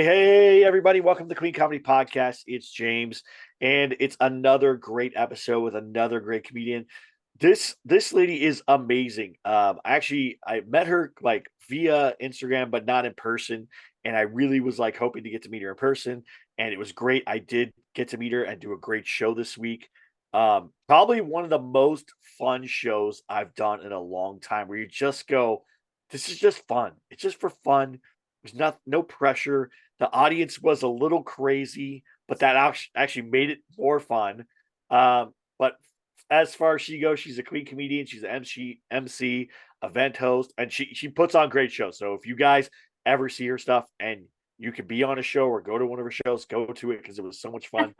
Hey, everybody. Welcome to the Queen Comedy Podcast. It's James, and it's another great episode with another great comedian. This lady is amazing. I met her like via Instagram, but not in person, and I really was like hoping to get to meet her in person, and it was great. I did get to meet her and do a great show this week. Probably one of the most fun shows I've done in a long time, where you just go, "This is just fun. It's just for fun." There's no pressure. The audience was a little crazy, but that actually made it more fun. But as far as she goes, she's a queen comedian. She's an MC, event host, and she puts on great shows. So if you guys ever see her stuff and you can be on a show or go to one of her shows, go to it because it was so much fun.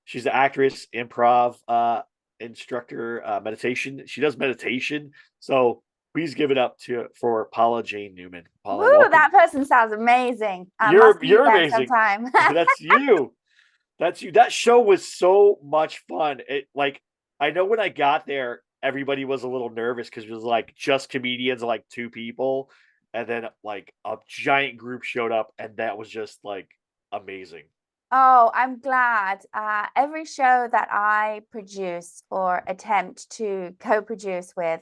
She's an actress, improv instructor, meditation. She does meditation. So please give it up for Paula Jane Newman. Paula, Woo, welcome. that person sounds amazing. I must meet You're them amazing. sometime. That's you. That's you. That show was so much fun. It like I know when I got there, everybody was a little nervous because it was like just comedians, like two people, and then like a giant group showed up, and that was just like amazing. Oh, I'm glad. Every show that I produce or attempt to co-produce with,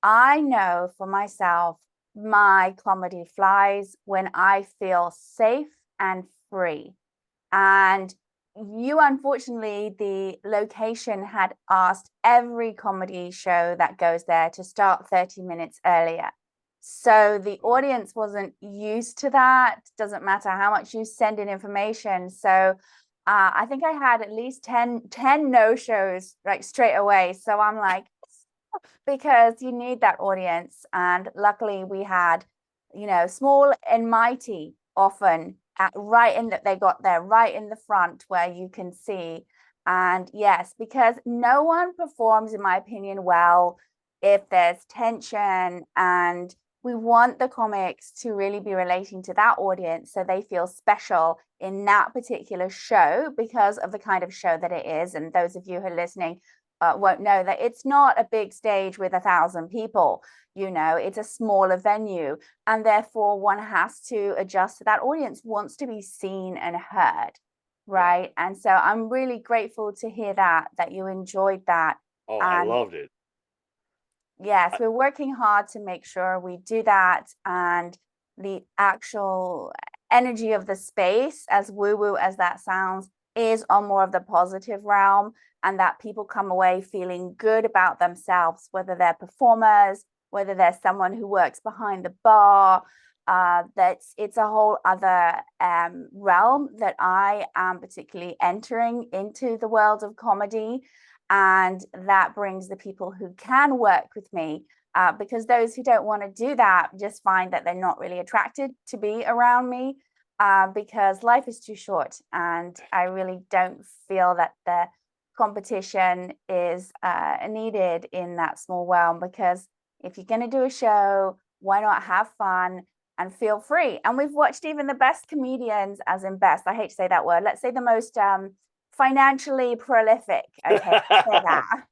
I know for myself, my comedy flies when I feel safe and free. And you, unfortunately, the location had asked every comedy show that goes there to start 30 minutes earlier. So the audience wasn't used to that. Doesn't matter how much you send in information. So I think I had at least 10 no shows like straight away. So I'm like, because you need that audience. And luckily we had, small and mighty often right in that they got there right in the front where you can see. And yes, because no one performs, in my opinion, well if there's tension, and we want the comics to really be relating to that audience so they feel special in that particular show because of the kind of show that it is. And those of you who are listening won't know that it's not a big stage with 1,000 people. It's a smaller venue, and therefore one has to adjust to that audience wants to be seen and heard, Yeah. right? And so I'm really grateful to hear that you enjoyed that. Oh, I And loved it. yes, I, we're working hard to make sure we do that, and the actual energy of the space, as woo woo as that sounds, is on more of the positive realm, and that people come away feeling good about themselves, whether they're performers, whether there's someone who works behind the bar. It's a whole other realm that I am particularly entering into the world of comedy, and that brings the people who can work with me, because those who don't want to do that just find that they're not really attracted to be around me, because life is too short, and I really don't feel that the competition is needed in that small realm. Because if you're going to do a show, why not have fun and feel free? And we've watched even the best comedians, as in best, I hate to say that word, let's say the most financially prolific, okay, say that.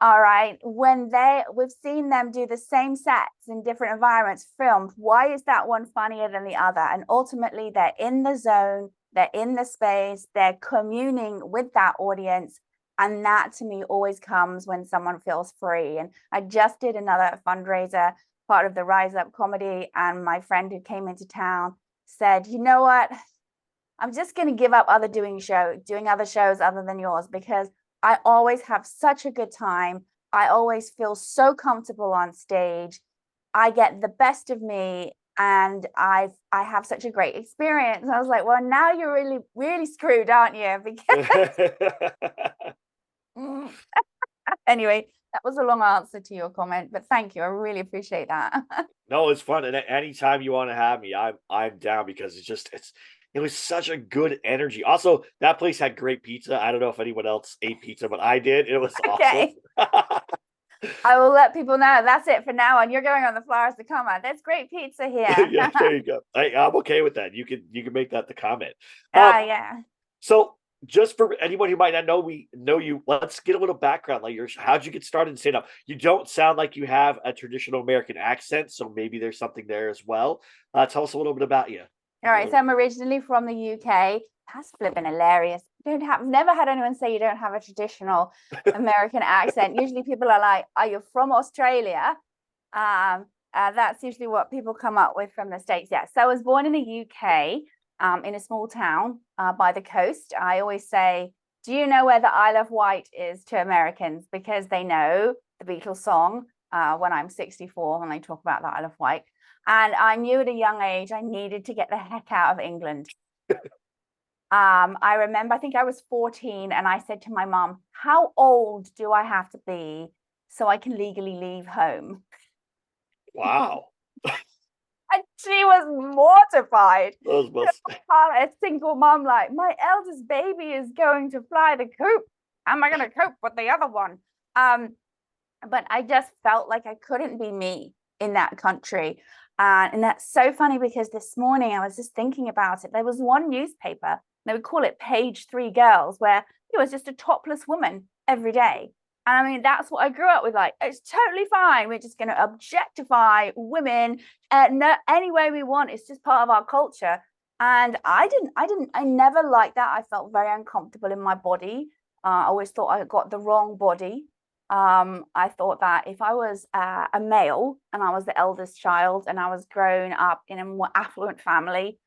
All right, we've seen them do the same sets in different environments filmed. Why is that one funnier than the other? And ultimately they're in the zone, they're in the space, they're communing with that audience. And that to me always comes when someone feels free. And I just did another fundraiser, part of the Rise Up comedy, and my friend who came into town said, you know what, I'm just going to give up doing other shows other than yours, because I always have such a good time. I always feel so comfortable on stage. I get the best of me, and I have such a great experience. And I was like, well, now you're really, really screwed, aren't you? Because anyway, that was a long answer to your comment, but thank you. I really appreciate that. no, it's fun, and anytime you want to have me, I'm down because it was such a good energy. Also, that place had great pizza. I don't know if anyone else ate pizza, but I did. It was awesome. Okay. I will let people know that's it for now on. You're going on the flowers to come on. There's great pizza here. Yeah, there you go. I'm okay with that. You can make that the comment. Yeah. So just for anyone who might not know we know you, let's get a little background. Like how'd you get started in stand up? You don't sound like you have a traditional American accent, so maybe there's something there as well. Tell us a little bit about you. All right, so I'm originally from the UK. That's flipping hilarious. Never had anyone say you don't have a traditional American accent. Usually people are like, "Are you from Australia?" That's usually what people come up with from the States. Yeah. So I was born in the UK, in a small town by the coast. I always say, "Do you know where the Isle of Wight is?" to Americans, because they know the Beatles song, when I'm 64, when they talk about the Isle of Wight. And I knew at a young age I needed to get the heck out of England. I remember, I think I was 14, and I said to my mom, "How old do I have to be so I can legally leave home?" Wow. And she was mortified. Those must. A single mom, like, my eldest baby is going to fly the coop. How am I going to cope with the other one? But I just felt like I couldn't be me in that country. And that's so funny, because this morning I was just thinking about it. There was one newspaper, they would call it Page 3 Girls, where it was just a topless woman every day. And I mean, that's what I grew up with. Like, it's totally fine. We're just going to objectify women any way we want. It's just part of our culture. And I never liked that. I felt very uncomfortable in my body. I always thought I got the wrong body. I thought that if I was a male and I was the eldest child and I was grown up in a more affluent family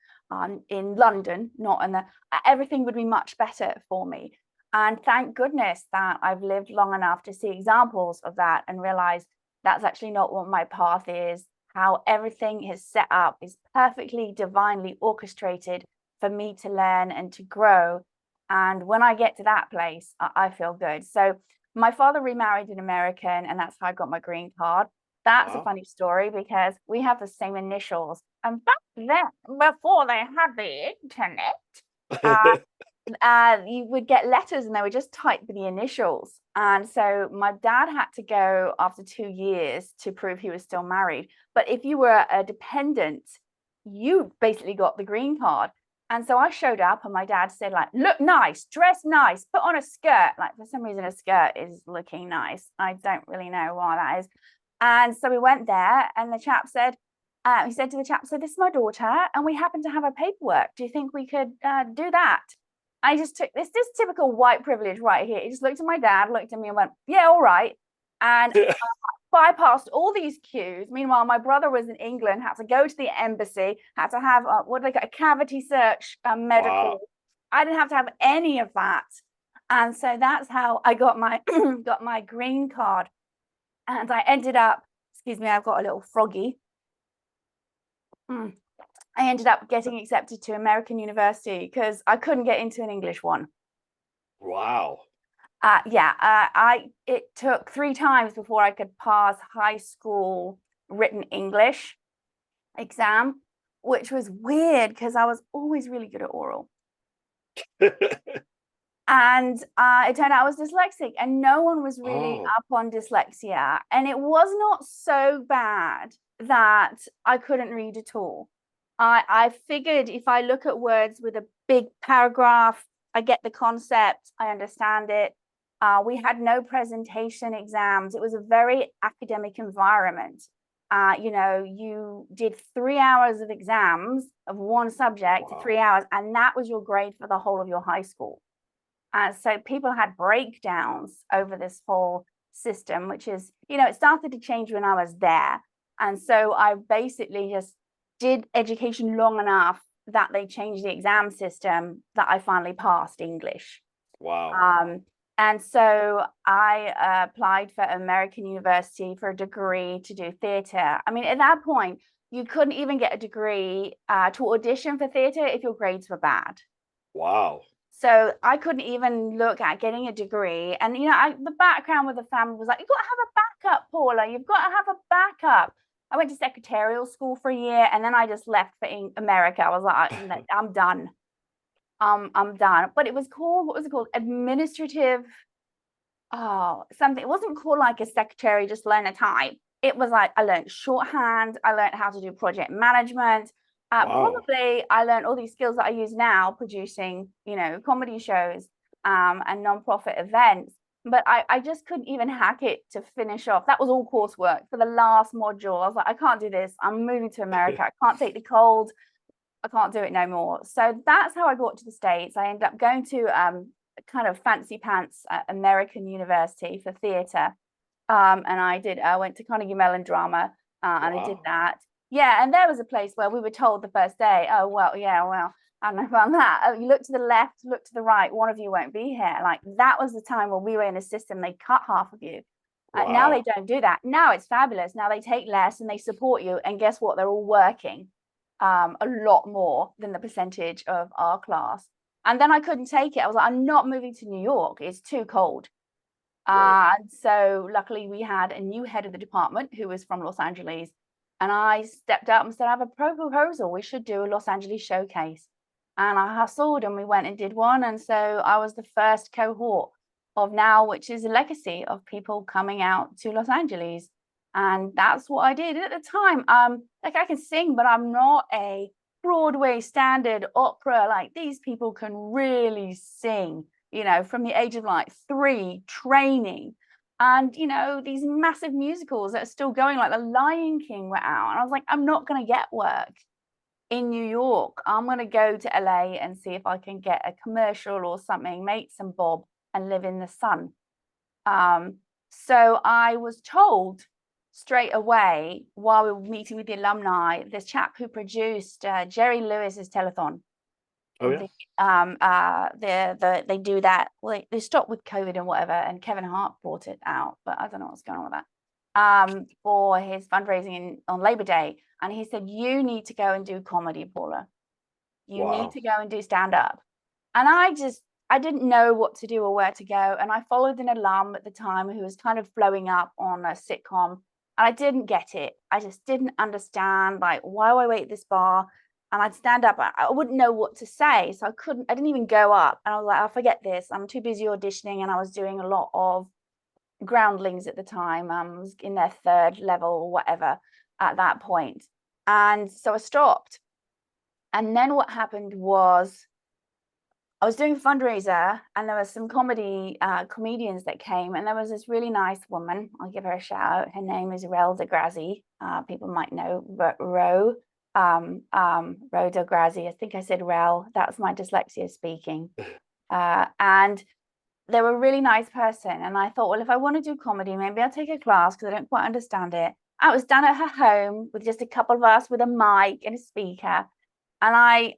in London, not in the, everything would be much better for me. And thank goodness that I've lived long enough to see examples of that and realize that's actually not what my path is. How everything is set up is perfectly divinely orchestrated for me to learn and to grow. And when I get to that place, I feel good. So my father remarried an American, and that's how I got my green card. That's a funny story, because we have the same initials. And back then, before they had the internet, you would get letters and they would just type the initials. And so my dad had to go after 2 years to prove he was still married. But if you were a dependent, you basically got the green card. And so I showed up, and my dad said, like, "Look nice, dress nice, put on a skirt." Like, for some reason, a skirt is looking nice. I don't really know why that is. And so we went there, and the chap said, he said to the chap, "So this is my daughter, and we happen to have her paperwork. Do you think we could do that?" I just took this typical white privilege right here. He just looked at my dad, looked at me, and went, "Yeah, all right." And bypassed all these queues. Meanwhile, my brother was in England, had to go to the embassy, had to have what do they call a cavity search, medical. Wow. I didn't have to have any of that. And so that's how I got my got my green card. And I ended up, excuse me, I've got a little froggy. I ended up getting accepted to American University because I couldn't get into an English one. Wow. It took 3 times before I could pass high school written English exam, which was weird because I was always really good at oral. And it turned out I was dyslexic, and no one was really up on dyslexia. And it was not so bad that I couldn't read at all. I figured if I look at words with a big paragraph, I get the concept, I understand it. We had no presentation exams. It was a very academic environment. You did 3 hours of exams of one subject, 3 hours, and that was your grade for the whole of your high school. So people had breakdowns over this whole system, which is, it started to change when I was there. And so I basically just did education long enough that they changed the exam system that I finally passed English. Wow. And so I applied for American University for a degree to do theatre. I mean, at that point, you couldn't even get a degree to audition for theatre if your grades were bad. Wow. So I couldn't even look at getting a degree. And, the background with the family was like, "You've got to have a backup, Paula. You've got to have a backup." I went to secretarial school for a year, and then I just left for America. I was like, "I'm done. I'm done." But it was called, what was it called? Administrative, something. It wasn't called like a secretary, just learn a type. It was like, I learned shorthand. I learned how to do project management. Probably I learned all these skills that I use now producing, comedy shows and nonprofit events. But I just couldn't even hack it to finish off. That was all coursework for the last module. I was like, I can't do this. I'm moving to America. I can't take the cold. I can't do it no more. So that's how I got to the States. I ended up going to kind of fancy pants American university for theatre. And I went to Carnegie Mellon drama and I did that. Yeah, and there was a place where we were told the first day, oh, well, yeah, well, I don't know about that. Oh, you look to the left, look to the right, one of you won't be here. Like that was the time when we were in a system, they cut half of you. Now they don't do that. Now it's fabulous. Now they take less and they support you. And guess what? They're all working a lot more than the percentage of our class. And then I couldn't take it. I was like, I'm not moving to New York. It's too cold. And so luckily we had a new head of the department who was from Los Angeles. And I stepped up and said, I have a proposal. We should do a Los Angeles showcase. And I hustled and we went and did one. And so I was the first cohort of now, which is a legacy of people coming out to Los Angeles. And that's what I did at the time. Like I can sing, but I'm not a Broadway standard opera. Like these people can really sing, you know, from the age of like 3, training. And, you know, these massive musicals that are still going, like The Lion King were out. And I was like, I'm not going to get work in New York. I'm going to go to LA and see if I can get a commercial or something, make some bob and live in the sun. So I was told straight away while we were meeting with the alumni, this chap who produced Jerry Lewis's telethon. Oh yeah. They do that. Well, they stopped with COVID and whatever, and Kevin Hart brought it out, but I don't know what's going on with that. For his fundraising on Labor Day, and he said, "You need to go and do comedy, Paula. You need to go and do stand up." And I didn't know what to do or where to go, and I followed an alum at the time who was kind of blowing up on a sitcom, and I didn't get it. I just didn't understand, like, why do I wait at this bar? And I'd stand up, I wouldn't know what to say. So I didn't even go up. And I was like, I'll forget this. I'm too busy auditioning. And I was doing a lot of Groundlings at the time. I was in their 3rd level or whatever at that point. And so I stopped. And then what happened was I was doing a fundraiser and there was some comedians that came. And there was this really nice woman. I'll give her a shout out. Her name is Rel DeGrazzi. People might know Ro. Rhoda Grazzi. I think I said Rel. That's my dyslexia speaking. And they were a really nice person. And I thought, well, if I want to do comedy, maybe I'll take a class because I don't quite understand it. I was done at her home with just a couple of us with a mic and a speaker. And I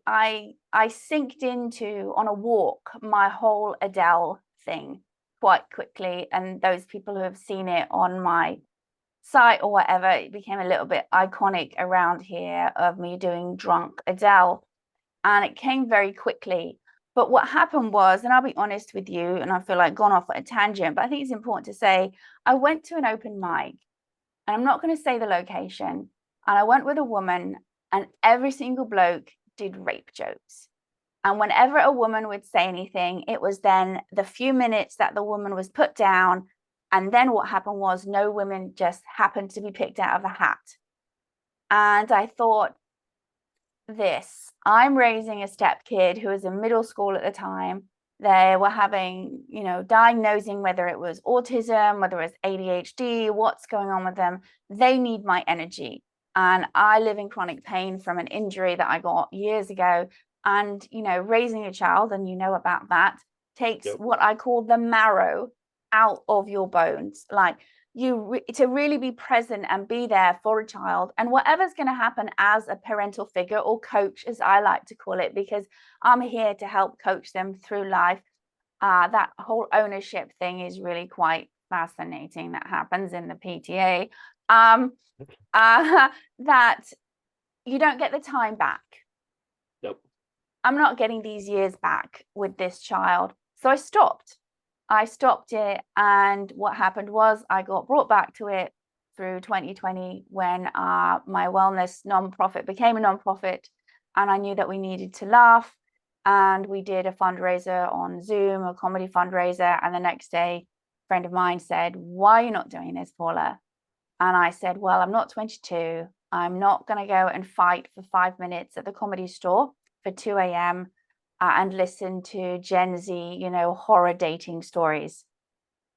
synced into on a walk my whole Adele thing quite quickly. And those people who have seen it on my site or whatever, it became a little bit iconic around here of me doing drunk Adele, and it came very quickly. But what happened was, and I'll be honest with you, and I feel like gone off at a tangent, but I think it's important to say, I went to an open mic, and I'm not going to say the location, and I went with a woman, and every single bloke did rape jokes. And whenever a woman would say anything, it was then the few minutes that the woman was put down. And then what happened was no women just happened to be picked out of a hat. And I thought, I'm raising a step kid who was in middle school at the time. They were having, you know, diagnosing whether it was autism, whether it was ADHD, what's going on with them. They need my energy. And I live in chronic pain from an injury that I got years ago. And, you know, raising a child, and you know about that, takes what I call the marrow out of your bones. Like to really be present and be there for a child, and whatever's going to happen as a parental figure or coach, as I like to call it, because I'm here to help coach them through life. That whole ownership thing is really quite fascinating. That happens in the PTA. That you don't get the time back. Nope. I'm not getting these years back with this child. So I stopped it. And what happened was I got brought back to it through 2020 when my wellness nonprofit became a nonprofit. And I knew that we needed to laugh. And we did a fundraiser on Zoom, a comedy fundraiser. And the next day, a friend of mine said, "Why are you not doing this, Paula?" And I said, "Well, I'm not 22. I'm not going to go and fight for 5 minutes at the Comedy Store for 2 a.m. And listen to Gen Z, you know, horror dating stories.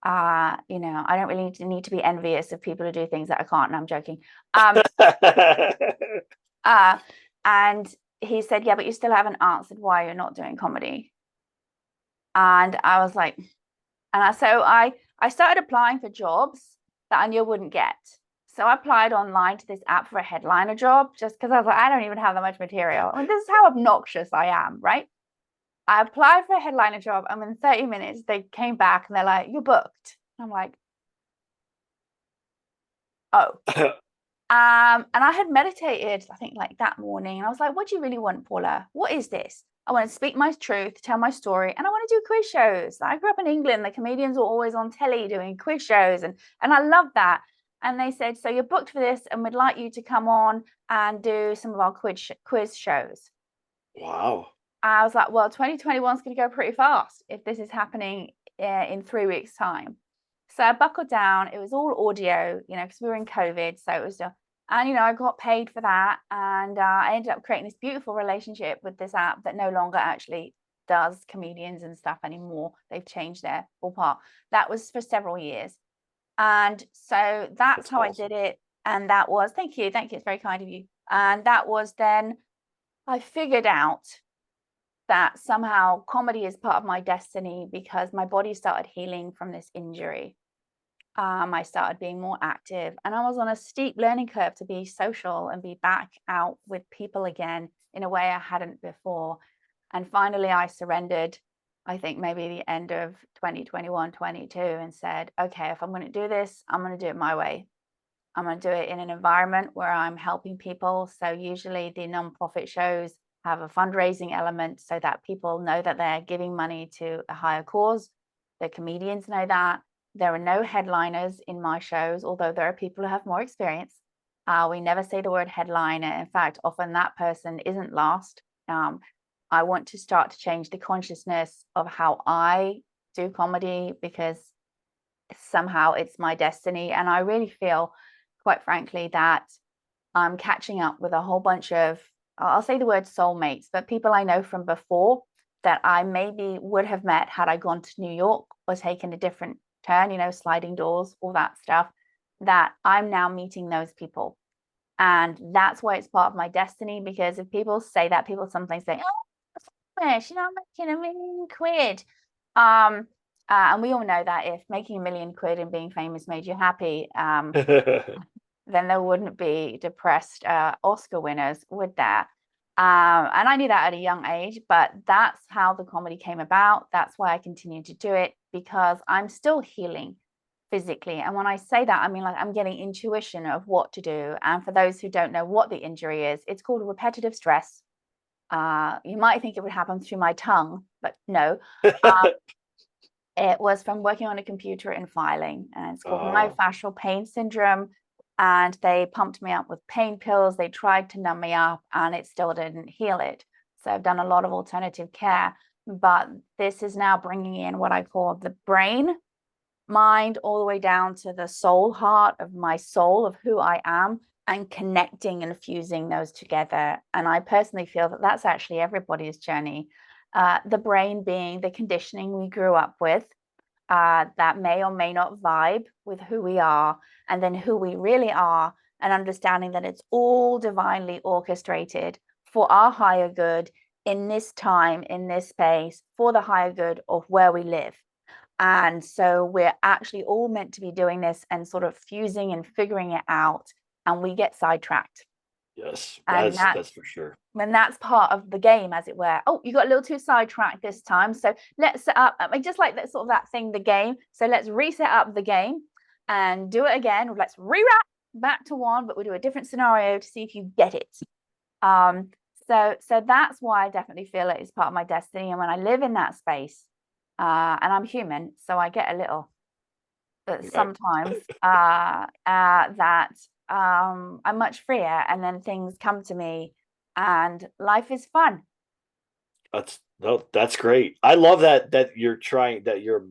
You know, I don't really need to be envious of people who do things that I can't." And I'm joking. And he said, yeah, but you still haven't answered why you're not doing comedy. And I was like, so I started applying for jobs that I knew I wouldn't get. So I applied online to this app for a headliner job just because I was like, I don't even have that much material. I mean, this is how obnoxious I am, right? I applied for a headliner job, and in 30 minutes, they came back and they're like, you're booked. I'm like, oh. And I had meditated, I think, like that morning. And I was like, what do you really want, Paula? What is this? I want to speak my truth, tell my story, and I want to do quiz shows. I grew up in England. The comedians were always on telly doing quiz shows, and I love that. And they said, so you're booked for this, and we'd like you to come on and do some of our quiz shows. Wow. I was like, well, 2021 is going to go pretty fast if this is happening in 3 weeks' time. So I buckled down. It was all audio, because we were in COVID. So it was, and I got paid for that. And I ended up creating this beautiful relationship with this app that no longer actually does comedians and stuff anymore. They've changed their ballpark. That was for several years. And so that's how awesome. I did it. And that was, thank you. It's very kind of you. And that was then I figured out that somehow comedy is part of my destiny because my body started healing from this injury. I started being more active, and I was on a steep learning curve to be social and be back out with people again in a way I hadn't before. And finally, I surrendered, I think maybe the end of 2021, 22, and said, okay, if I'm going to do this, I'm going to do it my way. I'm going to do it in an environment where I'm helping people. So usually the nonprofit shows have a fundraising element so that people know that they're giving money to a higher cause. The comedians know that. There are no headliners in my shows, although there are people who have more experience. We never say the word headliner. In fact, often that person isn't last. I want to start to change the consciousness of how I do comedy because somehow it's my destiny. And I really feel, quite frankly, that I'm catching up with a whole bunch of, I'll say the word soulmates, but people I know from before that I maybe would have met had I gone to New York or taken a different turn, sliding doors, all that stuff, that I'm now meeting those people. And that's why it's part of my destiny, because if people say that, people sometimes say, oh, I'm making £1 million. And we all know that if making £1 million and being famous made you happy, then there wouldn't be depressed Oscar winners, would there? And I knew that at a young age, but that's how the comedy came about. That's why I continue to do it, because I'm still healing physically. And when I say that, I mean, like, I'm getting intuition of what to do. And for those who don't know what the injury is, it's called repetitive stress. You might think it would happen through my tongue, but no. It was from working on a computer and filing, and it's called myofascial pain syndrome. And they pumped me up with pain pills. They tried to numb me up, and it still didn't heal it. So I've done a lot of alternative care, but this is now bringing in what I call the brain, mind, all the way down to the soul, heart of my soul, of who I am, and connecting and fusing those together. And I personally feel that that's actually everybody's journey. The brain being the conditioning we grew up with, that may or may not vibe with who we are, and then who we really are, and understanding that it's all divinely orchestrated for our higher good in this time, in this space, for the higher good of where we live. And so we're actually all meant to be doing this and sort of fusing and figuring it out, and we get sidetracked. Yes, that's for sure. And that's part of the game, as it were. Oh, you got a little too sidetracked this time. So let's set up, just like that sort of that thing, the game. So let's reset up the game and do it again. Let's rewrap back to one, but we'll do a different scenario to see if you get it. So that's why I definitely feel it is part of my destiny. And when I live in that space, and I'm human, so I get a little, but sometimes that I'm much freer, and then things come to me, and life is fun. That's great. I love that you're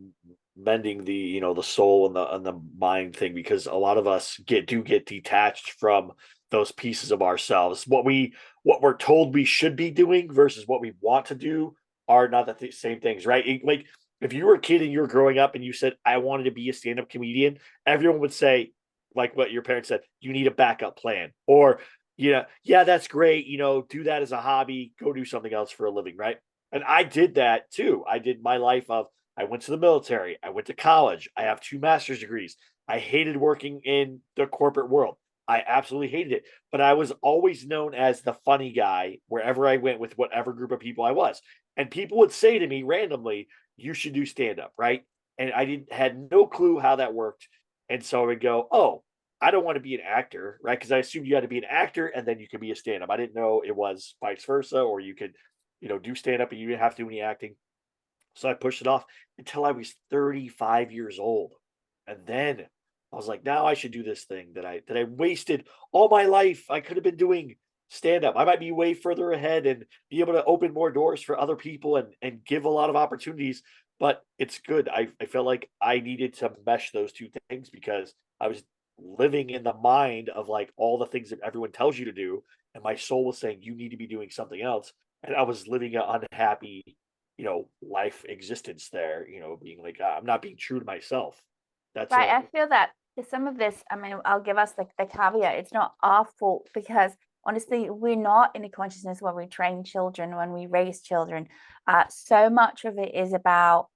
mending the the soul and the mind thing, because a lot of us get detached from those pieces of ourselves. What we're told we should be doing versus what we want to do are not the same things, right? Like, if you were a kid and you were growing up and you said, I wanted to be a stand-up comedian, everyone would say, like what your parents said, you need a backup plan, or Yeah, that's great. Do that as a hobby, go do something else for a living, right? And I did that too. I did my life of, I went to the military, I went to college, I have 2 master's degrees. I hated working in the corporate world. I absolutely hated it. But I was always known as the funny guy wherever I went with whatever group of people I was. And people would say to me randomly, you should do stand up, right? And I didn't had no clue how that worked. And so I would go, oh, I don't want to be an actor, right? Because I assumed you had to be an actor and then you could be a stand-up. I didn't know it was vice versa, or you could, do stand-up and you didn't have to do any acting. So I pushed it off until I was 35 years old. And then I was like, now I should do this thing that I wasted all my life. I could have been doing stand-up. I might be way further ahead and be able to open more doors for other people and give a lot of opportunities. But it's good. I felt like I needed to mesh those two things because I was living in the mind of like all the things that everyone tells you to do, and my soul was saying you need to be doing something else, and I was living an unhappy, life existence there, being like, I'm not being true to myself. That's Right. I feel that some of this, I mean, I'll give us the caveat, it's not our fault because honestly, we're not in a consciousness when we train children, when we raise children. So much of it is about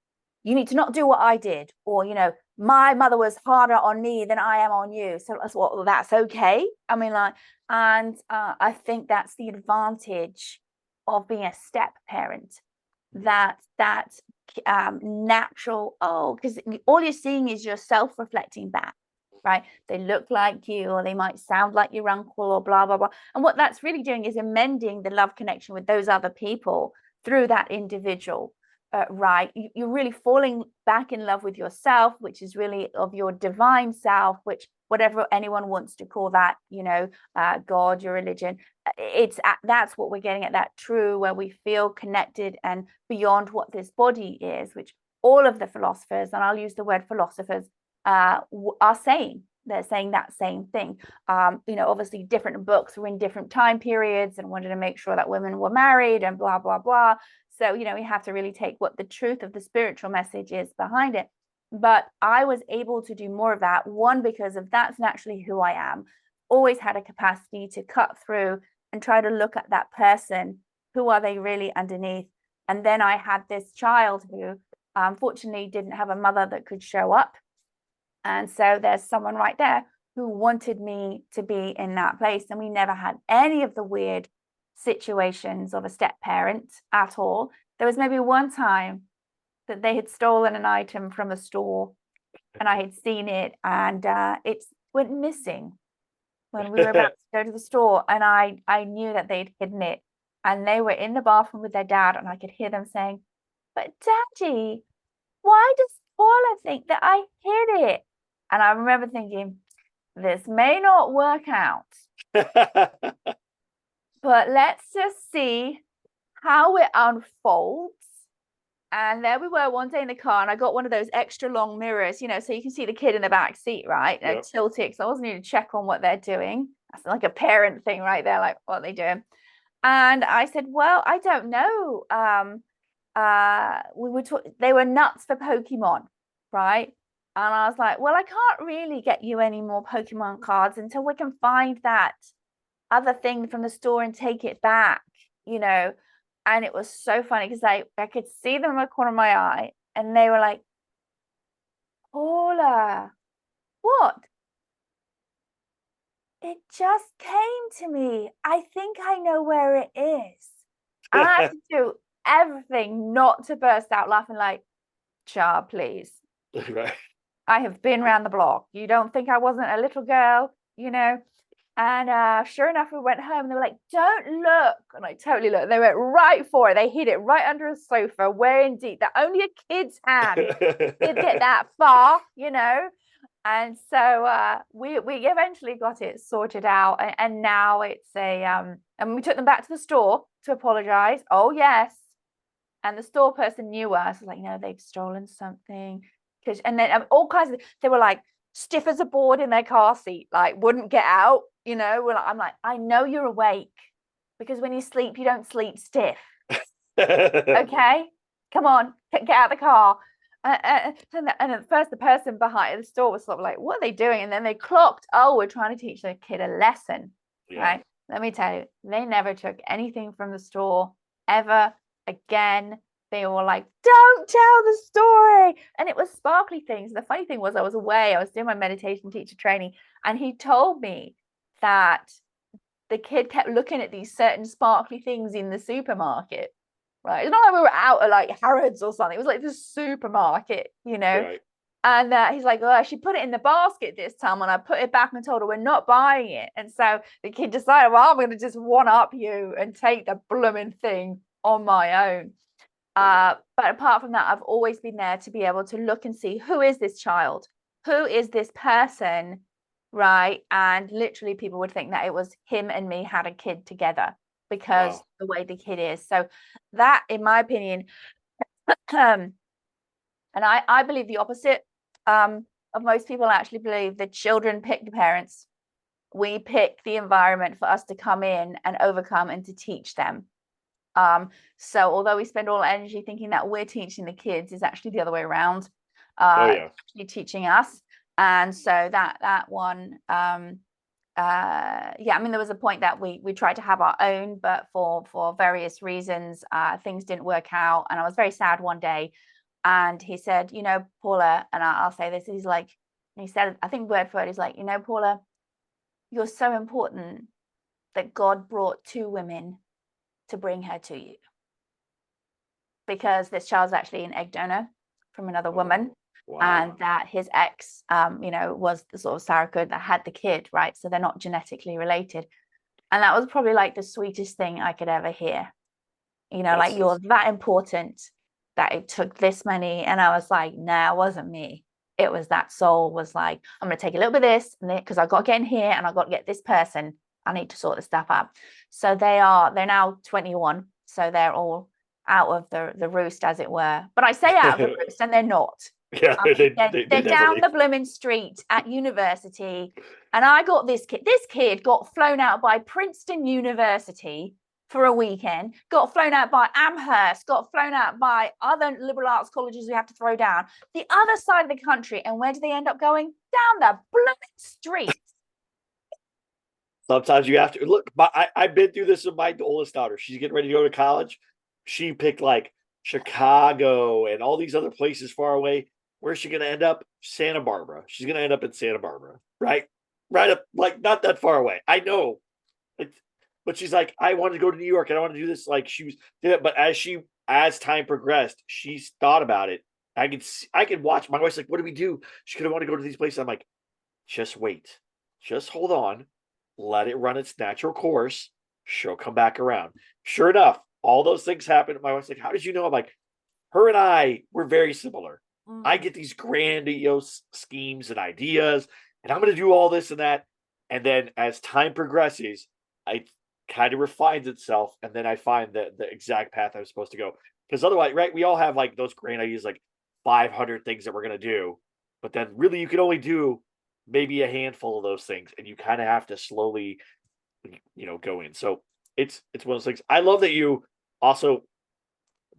you need to not do what I did, or my mother was harder on me than I am on you. So that's okay. I mean, like, and I think that's the advantage of being a step parent. That natural, because all you're seeing is yourself reflecting back, right? They look like you, or they might sound like your uncle, or blah blah blah. And what that's really doing is amending the love connection with those other people through that individual. Right, you're really falling back in love with yourself, which is really of your divine self, which whatever anyone wants to call that, God, your religion, that's what we're getting at, that true, where we feel connected and beyond what this body is, which all of the philosophers, and I'll use the word philosophers, are saying. They're saying that same thing. Obviously different books were in different time periods and wanted to make sure that women were married and blah blah blah. So, we have to really take what the truth of the spiritual message is behind it. But I was able to do more of that, one, because of that's naturally who I am. Always had a capacity to cut through and try to look at that person. Who are they really underneath? And then I had this child who unfortunately didn't have a mother that could show up. And so there's someone right there who wanted me to be in that place. And we never had any of the weird situations of a step parent at all. There was maybe one time that they had stolen an item from a store and I had seen it, and it went missing when we were about to go to the store, and I knew that they'd hidden it, and they were in the bathroom with their dad, and I could hear them saying, "But Daddy, why does Paula think that I hid it?" And I remember thinking, this may not work out, but let's just see how it unfolds. And there we were one day in the car, and I got one of those extra long mirrors, so you can see the kid in the back seat, right? And yep. Tilt it, because I wasn't need to check on what they're doing. That's like a parent thing right there, like, what are they doing? And I said, well, I don't know. They were nuts for Pokemon, right? And I was like, well, I can't really get you any more Pokemon cards until we can find that other thing from the store and take it back, And it was so funny because I could see them in the corner of my eye, and they were like, Paula, what? It just came to me. I think I know where it is. And I had to do everything not to burst out laughing, like, child, please. Right. I have been around the block. You don't think I wasn't a little girl, And sure enough, we went home and they were like, don't look. And I totally looked. They went right for it. They hid it right under a sofa, where indeed that only a kid's hand did get that far, And so we eventually got it sorted out. And now it's and we took them back to the store to apologize. Oh, yes. And the store person knew us. Like, they've stolen something. And then all kinds of, they were like, stiff as a board in their car seat, like wouldn't get out, I'm like, I know you're awake, because when you sleep, you don't sleep stiff. Okay, come on, get out of the car. And at first the person behind the store was sort of like, what are they doing? And then they clocked, oh, we're trying to teach the kid a lesson. Yeah. Right? let me tell you, they never took anything from the store ever again. They were like, don't tell the story. And it was sparkly things. The funny thing was, I was away, I was doing my meditation teacher training, and he told me that the kid kept looking at these certain sparkly things in the supermarket. Right. It's not like we were out at like Harrods or something. It was like the supermarket, you know. Right. And he's like, oh, she put it in the basket this time, and I put it back and told her we're not buying it. And so the kid decided, well, I'm going to just one up you and take the blooming thing on my own. But apart from that, I've always been there to be able to look and see, who is this child? Who is this person? Right. And literally people would think that it was him and me had a kid together because the way the kid is. So that, in my opinion, and I believe the opposite of most people. Actually believe the children pick the parents. We pick the environment for us to come in and overcome and to teach them. So although we spend all energy thinking that we're teaching the kids, it's actually the other way around. Actually teaching us. And so that one, yeah, I mean, there was a point that we tried to have our own, but for various reasons, things didn't work out. And I was very sad one day. And he said, you know, Paula, and I'll say this, he's like, he said, I think word for word, he's like, you know, Paula, you're so important that God brought two women to bring her to you. Because this child's actually an egg donor from another woman. Wow. And that his ex, you know, was the sort of surrogate that had the kid, right? So they're not genetically related. And that was probably like the sweetest thing I could ever hear. You know, like, you're that important that it took this many. And I was like, nah, it wasn't me. It was that soul was like, I'm going to take a little bit of this, and because I've got to get in here and I've got to get this person. I need to sort this stuff out. So they're now 21. So they're all out of the roost, as it were. But I say out of the roost, and they're not. Yeah, they're down the blooming street at university. And I got this kid. This kid got flown out by Princeton University for a weekend, got flown out by Amherst, got flown out by other liberal arts colleges we have to throw down the other side of the country. And where do they end up going? Down the blooming street. Sometimes you have to look. I've been through this with my oldest daughter. She's getting ready to go to college. She picked like Chicago and all these other places far away. Where's she going to end up? Santa Barbara. She's going to end up in Santa Barbara, right? Right up, like, not that far away. I know. But she's like, I want to go to New York and I want to do this. Like, she was, but as time progressed, she's thought about it. I could watch. My wife's like, what do we do? She's going to want to go to these places. I'm like, just wait. Just hold on. Let it run its natural course. She'll come back around. Sure enough, all those things happen. My wife's like, how did you know? I'm like, her and I were very similar. I get these grandiose schemes and ideas, and I'm going to do all this and that. And then as time progresses, it kind of refines itself. And then I find the exact path I'm supposed to go. Because otherwise, right, we all have like those grand ideas, like 500 things that we're going to do. But then really you can only do maybe a handful of those things. And you kind of have to slowly, you know, go in. So it's one of those things. I love that you also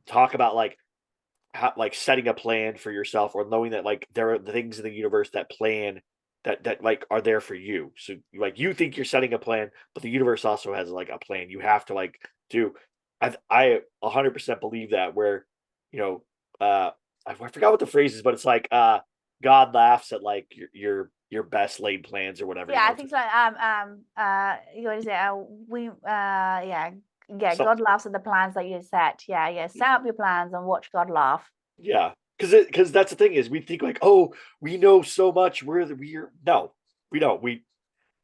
talk about like how, like, setting a plan for yourself, or knowing that like there are the things in the universe that plan that like are there for you. So like you think you're setting a plan, but the universe also has like a plan you have to like do. I 100% believe that, where, you know, I forgot what the phrase is, but it's like God laughs at like your best laid plans or whatever. Yeah, I think so. What is it? Yeah, God laughs at the plans that you set. Yeah. Set up your plans and watch God laugh. Yeah, because that's the thing is, we think like, oh, we know so much. No, we don't.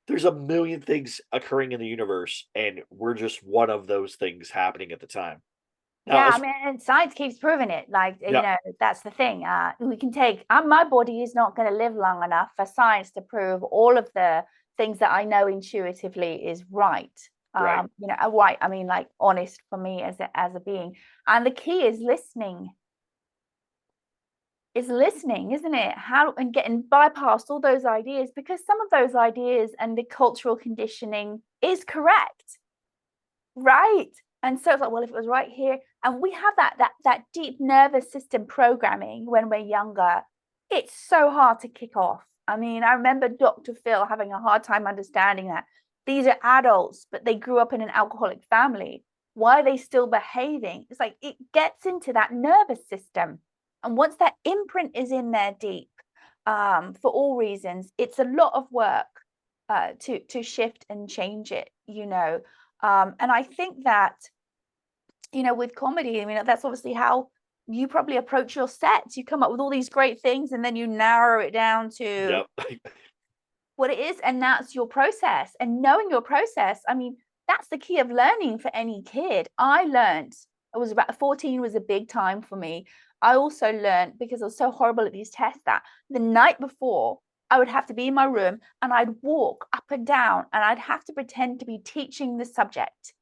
There's a million things occurring in the universe, and we're just one of those things happening at the time. Now, I mean, and science keeps proving it. Like, you know, that's the thing. We can take. My body is not going to live long enough for science to prove all of the things that I know intuitively is right. Right. You know, right. I mean, like, honest for me as a being. And the key is listening. Is listening, isn't it? How, and getting bypassed all those ideas, because some of those ideas and the cultural conditioning is correct, right? And so it's like, well, if it was right here, and we have that deep nervous system programming when we're younger, it's so hard to kick off. I mean, I remember Dr. Phil having a hard time understanding that. these are adults, but they grew up in an alcoholic family. Why are they still behaving? It's like it gets into that nervous system. And once that imprint is in there deep, for all reasons, it's a lot of work to shift and change it, you know. And I think that, you know, with comedy, I mean, that's obviously how you probably approach your sets. You come up with all these great things and then you narrow it down to Yep. what it is, and that's your process. And knowing your process, I mean, that's the key of learning for any kid. I learned, I was about 14 was a big time for me. I also learned, because I was so horrible at these tests, that the night before I would have to be in my room and I'd walk up and down and I'd have to pretend to be teaching the subject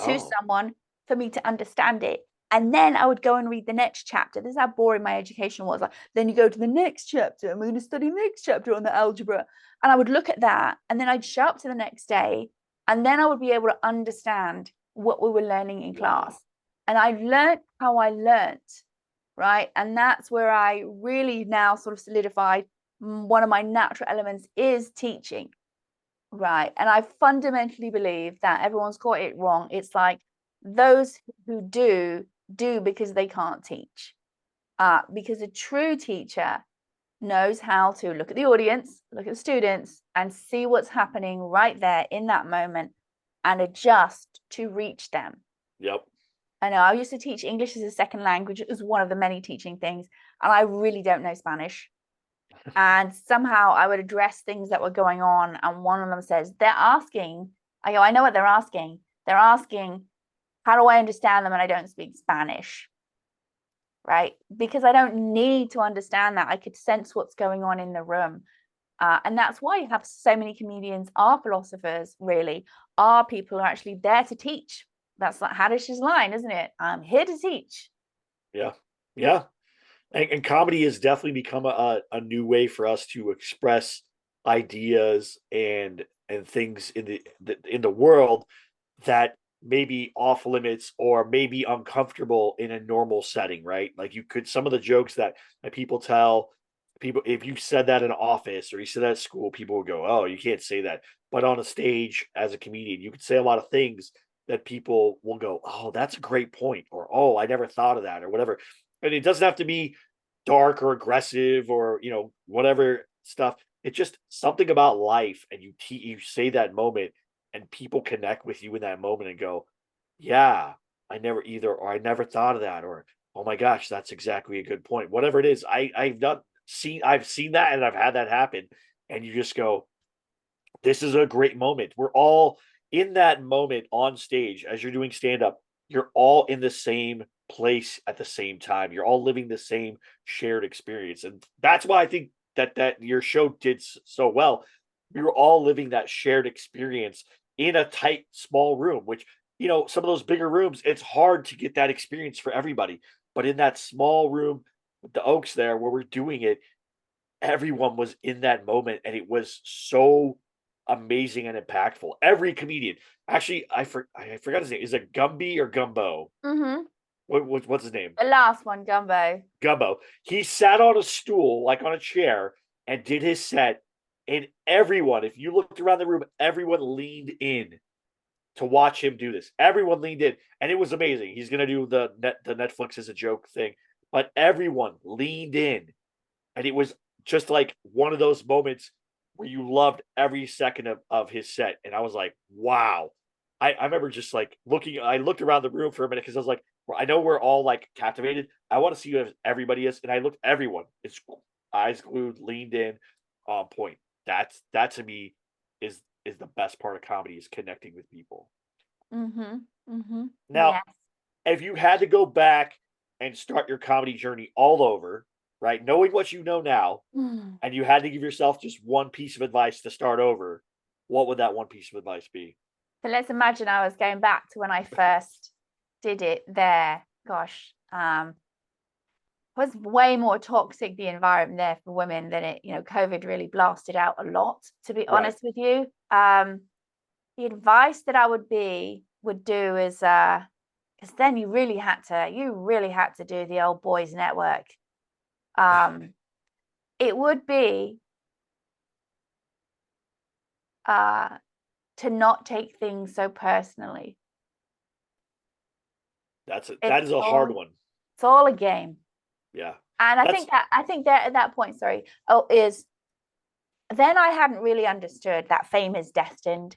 to Oh, someone for me to understand it. And then I would go and read the next chapter. This is how boring my education was. Like, then you go to the next chapter, and we're going to study the next chapter on the algebra. And I would look at that, and then I'd show up to the next day, and then I would be able to understand what we were learning in class. wow. And I learned how I learned, right? And that's where I really now sort of solidified one of my natural elements is teaching, right? And I fundamentally believe that everyone's got it wrong. It's like those who do because they can't teach. Because a true teacher knows how to look at the audience, look at the students, and see what's happening right there in that moment and adjust to reach them. Yep. I know I used to teach English as a second language. It was one of the many teaching things, and I really don't know Spanish. And somehow I would address things that were going on, and one of them says, they're asking, I go, I know what they're asking. They're asking, how do I understand them and I don't speak Spanish? Right? Because I don't need to understand that. I could sense what's going on in the room. And that's why you have so many comedians are philosophers, really, are people who are actually there to teach. That's like Haddish's line, isn't it? I'm here to teach. Yeah. Yeah. And comedy has definitely become a new way for us to express ideas and things in in the world that may be off limits or maybe uncomfortable in a normal setting, right? Like you could some of the jokes that people tell people, if you said that in an office or you said that at school, people would go, "Oh, you can't say that." But on a stage as a comedian, you could say a lot of things that people will go, "Oh, that's a great point," or "Oh, I never thought of that," or whatever. And it doesn't have to be dark or aggressive or whatever stuff. It's just something about life, and you say that moment, and people connect with you in that moment and go, "Yeah, I never either," or "I never thought of that," or "Oh my gosh, that's exactly a good point." Whatever it is, I've seen that and I've had that happen, and you just go, "This is a great moment." We're all in that moment on stage as you're doing stand up. You're all in the same place at the same time. You're all living the same shared experience, and that's why I think that your show did so well. We were all living that shared experience in a tight, small room. Which some of those bigger rooms, it's hard to get that experience for everybody. But in that small room with the Oaks there, where we're doing it, everyone was in that moment, and it was so amazing and impactful. Every comedian, actually, I forgot his name. Is it Gumby or Gumbo? Mm-hmm. What's his name? The last one, Gumbo. Gumbo. He sat on a stool, like on a chair, and did his set. And everyone, if you looked around the room, everyone leaned in to watch him do this. Everyone leaned in, and it was amazing. He's gonna do the Netflix as a joke thing, but everyone leaned in, and it was just like one of those moments where you loved every second of his set. And I was like, wow. I remember just like I looked around the room for a minute because I was like, well, I know we're all like captivated. I want to see if everybody is. And I looked, everyone, it's eyes glued, leaned in, on point. That to me is the best part of comedy, is connecting with people. Mm-hmm. Mm-hmm. Now, Yes. if you had to go back and start your comedy journey all over, right, knowing what you know now, Mm. and you had to give yourself just one piece of advice to start over, what would that one piece of advice be? So let's imagine I was going back to when I first did it there. Gosh, was way more toxic, the environment there for women, than it, COVID really blasted out a lot, to be Right. honest with you. The advice that I would do is because then you really had to do the old boys network. It would be to not take things so personally. That is a hard one. It's all a game. Yeah. And I think that at that point, is then I hadn't really understood that fame is destined.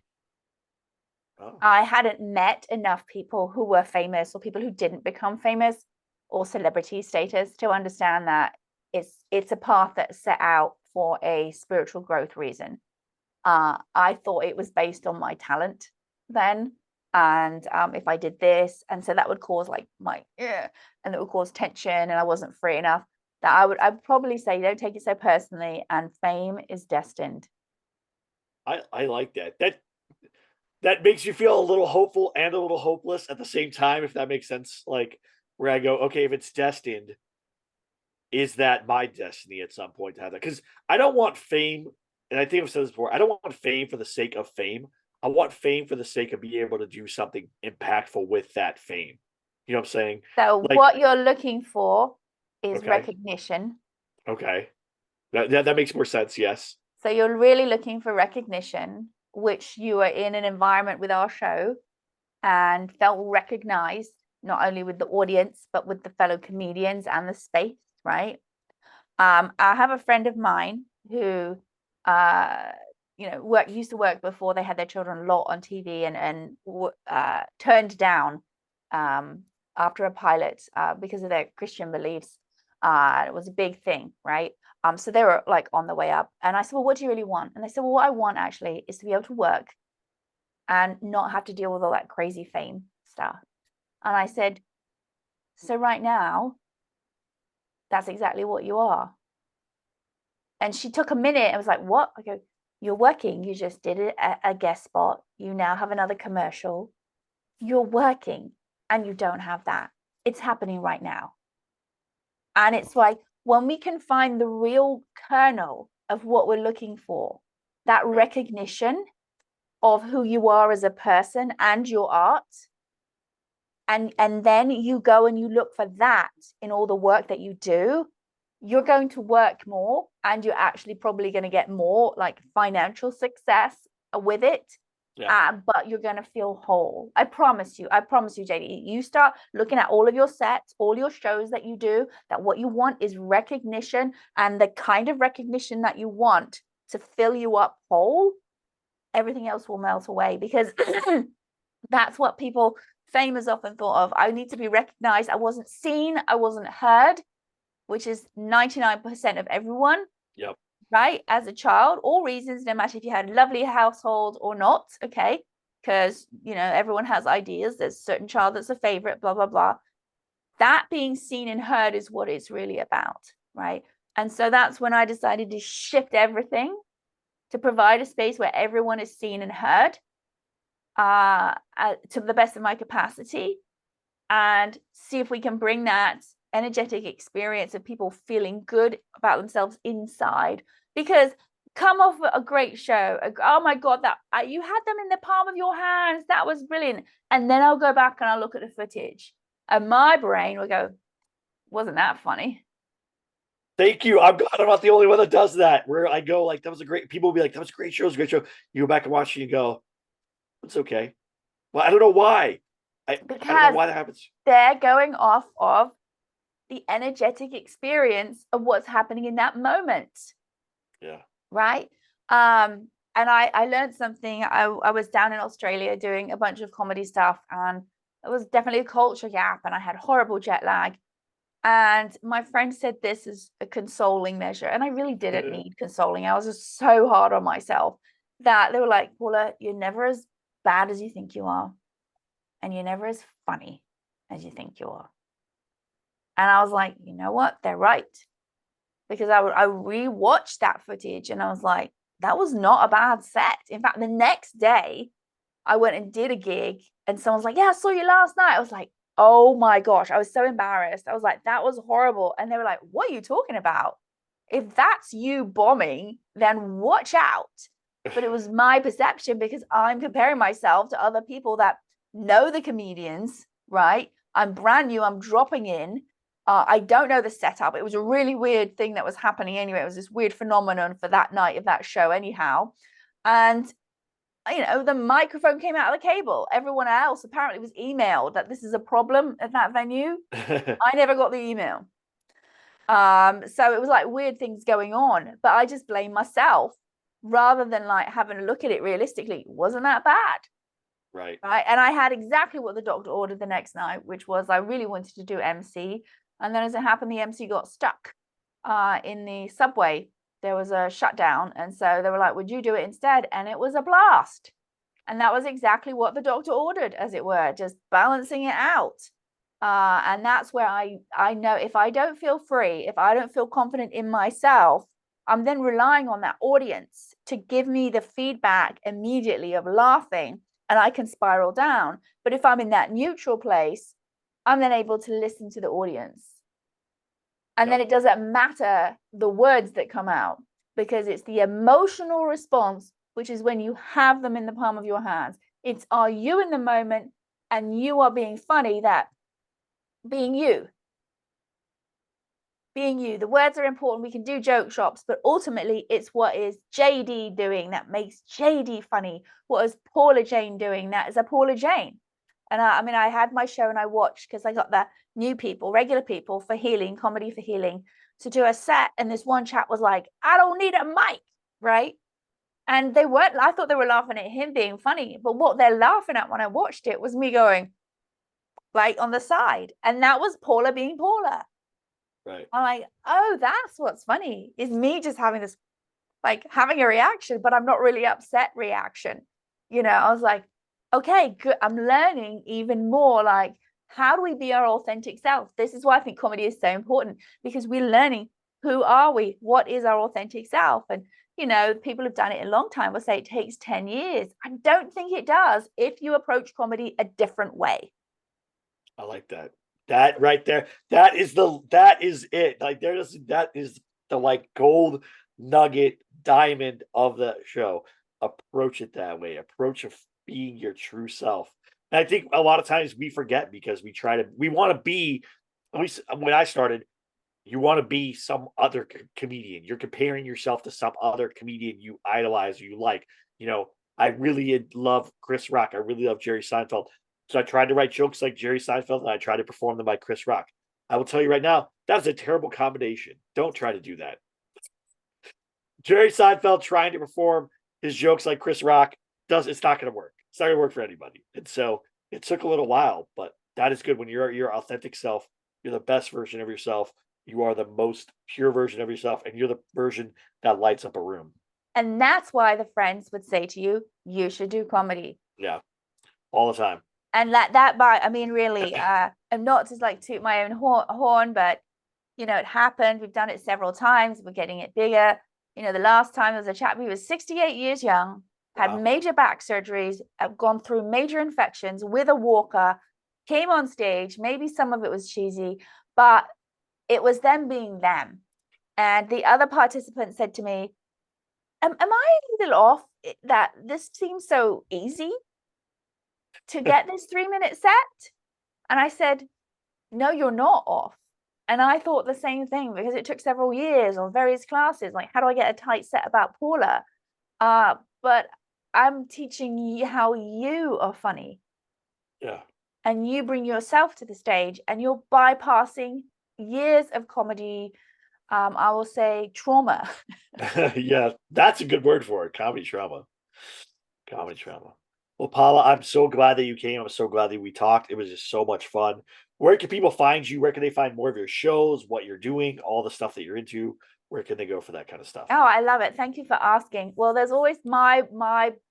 Oh. I hadn't met enough people who were famous or people who didn't become famous or celebrity status to understand that it's a path that's set out for a spiritual growth reason. I thought it was based on my talent then, and if I did this, and so that would cause like and it would cause tension, and I wasn't free enough. That I'd probably say don't take it so personally, and fame is destined. I like that. That makes you feel a little hopeful and a little hopeless at the same time, if that makes sense. Like where I go, okay, if it's destined, is that my destiny at some point to have that? Because I don't want fame, and I think I've said this before, I don't want fame for the sake of fame. I want fame for the sake of being able to do something impactful with that fame. You know what I'm saying? So Like, what you're looking for is okay, recognition. okay. That makes more sense, yes. So you're really looking for recognition, which you were in an environment with our show and felt recognized, not only with the audience, but with the fellow comedians and the space, right? I have a friend of mine who, used to work before they had their children a lot on TV and turned down after a pilot because of their Christian beliefs. It was a big thing, right? So they were like on the way up. And I said, well, what do you really want? And they said, well, what I want actually is to be able to work and not have to deal with all that crazy fame stuff. And I said, so right now, that's exactly what you are. And she took a minute and was like, what? I go, you're working. You just did a guest spot. You now have another commercial. You're working and you don't have that. It's happening right now. And it's like, when we can find the real kernel of what we're looking for, that recognition of who you are as a person and your art, and then you go and you look for that in all the work that you do, you're going to work more, and you're actually probably going to get more like financial success with it. But you're going to feel whole. I promise you, JD. You start looking at all of your sets, all your shows that you do, that what you want is recognition, and the kind of recognition that you want to fill you up whole, everything else will melt away, because that's what people, fame is often thought of. I need to be recognized. I wasn't seen, I wasn't heard, which is 99% of everyone. Yep. Right? As a child, all reasons, no matter if you had a lovely household or not, okay? Because, everyone has ideas. There's a certain child that's a favorite, blah, blah, blah. That being seen and heard is what it's really about, right? And so that's when I decided to shift everything to provide a space where everyone is seen and heard to the best of my capacity, and see if we can bring that energetic experience of people feeling good about themselves inside. Because come off a great show, oh my god, that you had them in the palm of your hands, that was brilliant, and then I'll go back and I'll look at the footage and my brain will go, wasn't that funny? Thank you. I'm glad I'm not the only one that does that, where I go like, that was a great, people will be like, that was a great show, it was a great show. You go back and watch it and you go, it's okay. Well, I don't know why. I don't know why that happens. They're going off of the energetic experience of what's happening in that moment. Yeah. Right. And I learned something. I was down in Australia doing a bunch of comedy stuff, and it was definitely a culture gap, and I had horrible jet lag. And my friend said this is a consoling measure, and I really didn't need consoling. I was just so hard on myself that they were like, Paula, you're never as bad as you think you are, and you're never as funny as you think you are. And I was like, you know what? They're right. Because I rewatched that footage and I was like, that was not a bad set. In fact, the next day I went and did a gig and someone's like, yeah, I saw you last night. I was like, oh my gosh, I was so embarrassed. I was like, that was horrible. And they were like, what are you talking about? If that's you bombing, then watch out. But it was my perception because I'm comparing myself to other people that know the comedians, right? I'm brand new, I'm dropping in. I don't know the setup. It was a really weird thing that was happening anyway. It was this weird phenomenon for that night of that show anyhow. And the microphone came out of the cable. Everyone else apparently was emailed that this is a problem at that venue. I never got the email. So it was like weird things going on, but I just blame myself rather than like having a look at it realistically. Wasn't that bad? Right. And I had exactly what the doctor ordered the next night, which was I really wanted to do MC. And then as it happened, the MC got stuck in the subway. There was a shutdown. And so they were like, would you do it instead? And it was a blast. And that was exactly what the doctor ordered, as it were, just balancing it out. And that's where I know if I don't feel free, if I don't feel confident in myself, I'm then relying on that audience to give me the feedback immediately of laughing, and I can spiral down. But if I'm in that neutral place, I'm then able to listen to the audience. And then it doesn't matter the words that come out, because it's the emotional response, which is when you have them in the palm of your hands. It's are you in the moment and you are being funny, that being you. The words are important. We can do joke shops, but ultimately it's what is JD doing that makes JD funny. What is Paula Jane doing that is a Paula Jane. And I had my show and I watched, because I got the new people, regular people for healing, comedy for healing, to do a set. And this one chap was like, I don't need a mic, right? And they weren't, I thought they were laughing at him being funny, but what they're laughing at when I watched it was me going like on the side. And that was Paula being Paula. Right. I'm like, oh, that's what's funny, is me just having this, like having a reaction, but I'm not really upset reaction. I was like, okay, good. I'm learning even more, like, how do we be our authentic self? This is why I think comedy is so important, because we're learning, who are we? What is our authentic self? And, people have done it a long time will say it takes 10 years. I don't think it does if you approach comedy a different way. I like that. That right there. That is it. Like that is the like gold nugget diamond of the show. Approach it that way. Approach of being your true self. And I think a lot of times we forget, because we want to be, at least when I started, you want to be some other comedian. You're comparing yourself to some other comedian you idolize, you like. I really love Chris Rock. I really love Jerry Seinfeld. So I tried to write jokes like Jerry Seinfeld, and I tried to perform them like Chris Rock. I will tell you right now, that's a terrible combination. Don't try to do that. Jerry Seinfeld trying to perform his jokes like Chris Rock, it's not going to work. It's not going to work for anybody. And so it took a little while, but that is good. When you're your authentic self, you're the best version of yourself. You are the most pure version of yourself, and you're the version that lights up a room. And that's why the friends would say to you, you should do comedy. Yeah, all the time. And really, I'm not just like toot my own horn, but it happened. We've done it several times. We're getting it bigger. The last time there was a chap who was 68 years young, had major back surgeries, gone through major infections with a walker, came on stage. Maybe some of it was cheesy, but it was them being them. And the other participant said to me, am I a little off that this seems so easy to get this 3-minute set? And I said, no, you're not off. And I thought the same thing, because it took several years or various classes. Like, how do I get a tight set about Paula? But I'm teaching you how you are funny. Yeah. And you bring yourself to the stage, and you're bypassing years of comedy. I will say trauma. Yeah, that's a good word for it. Comedy trauma. Comedy trauma. Well, Paula, I'm so glad that you came. I'm so glad that we talked. It was just so much fun. Where can people find you? Where can they find more of your shows, what you're doing, all the stuff that you're into? Where can they go for that kind of stuff? Oh, I love it. Thank you for asking. Well, there's always my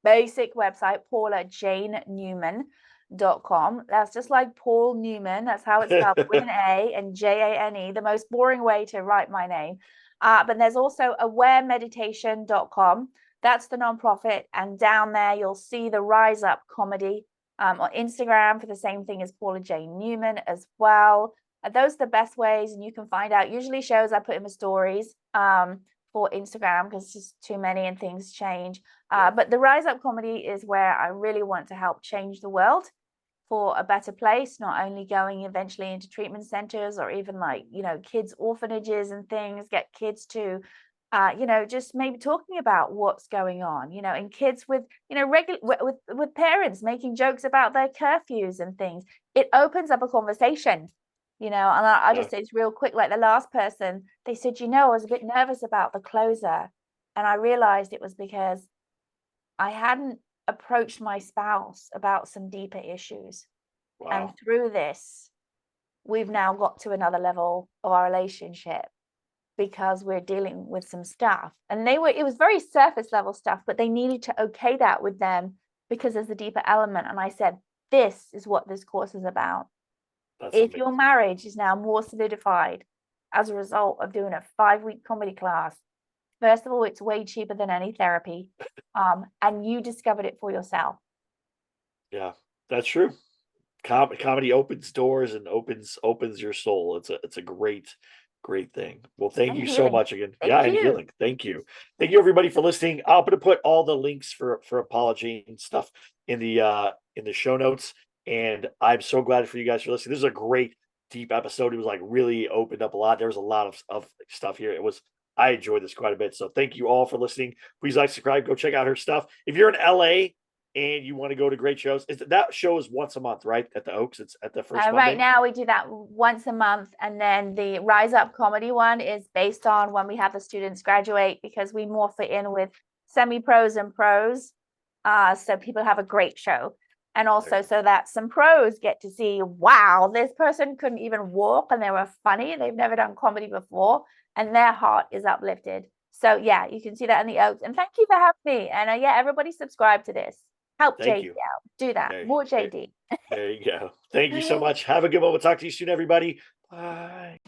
basic website, paulajanenewman.com. That's just like Paul Newman. That's how it's spelled, with an A and Jane, the most boring way to write my name. But there's also awaremeditation.com. That's the nonprofit. And down there, you'll see the Rise Up Comedy on Instagram for the same thing as Paula Jane Newman as well. Those are the best ways, and you can find out. Usually shows I put in my stories for Instagram, because it's just too many and things change. But the Rise Up Comedy is where I really want to help change the world for a better place, not only going eventually into treatment centers or even like, kids' orphanages and things, get kids to just maybe talking about what's going on, and kids with, regular with parents making jokes about their curfews and things. It opens up a conversation, and I'll just say it's real quick. Like the last person, they said, I was a bit nervous about the closer. And I realized it was because I hadn't approached my spouse about some deeper issues. Wow. And through this, we've now got to another level of our relationship because we're dealing with some stuff. And it was very surface level stuff, but they needed to okay that with them because there's a deeper element. And I said, this is what this course is about. That's if amazing. Your marriage is now more solidified as a result of doing a 5-week comedy class, first of all, it's way cheaper than any therapy. And you discovered it for yourself. Yeah, that's true. Comedy opens doors and opens your soul. It's a great thing. Well, thank And you so healing. much again. Thank And you. healing. Thank you everybody for listening. I'm gonna put all the links for Paula Jane stuff in the show notes. And I'm so glad for you guys for listening. This is a great deep episode. It was like really opened up a lot. There was a lot of stuff here. I enjoyed this quite a bit. So thank you all for listening. Please like, subscribe, go check out her stuff. If you're in LA and you want to go to great shows, that show is once a month, right? At the Oaks, it's at the first Monday. Right now we do that once a month, and then the Rise Up comedy one is based on when we have the students graduate, because we morph it in with semi-pros and pros, so people have a great show, and also so that some pros get to see, wow, this person couldn't even walk and they were funny and they've never done comedy before and their heart is uplifted. So yeah, you can see that in the Oaks. And thank you for having me. And everybody subscribe to this. Help JD out. Do that. More JD. There you go. Thank you so much. Have a good one. We'll talk to you soon, everybody. Bye.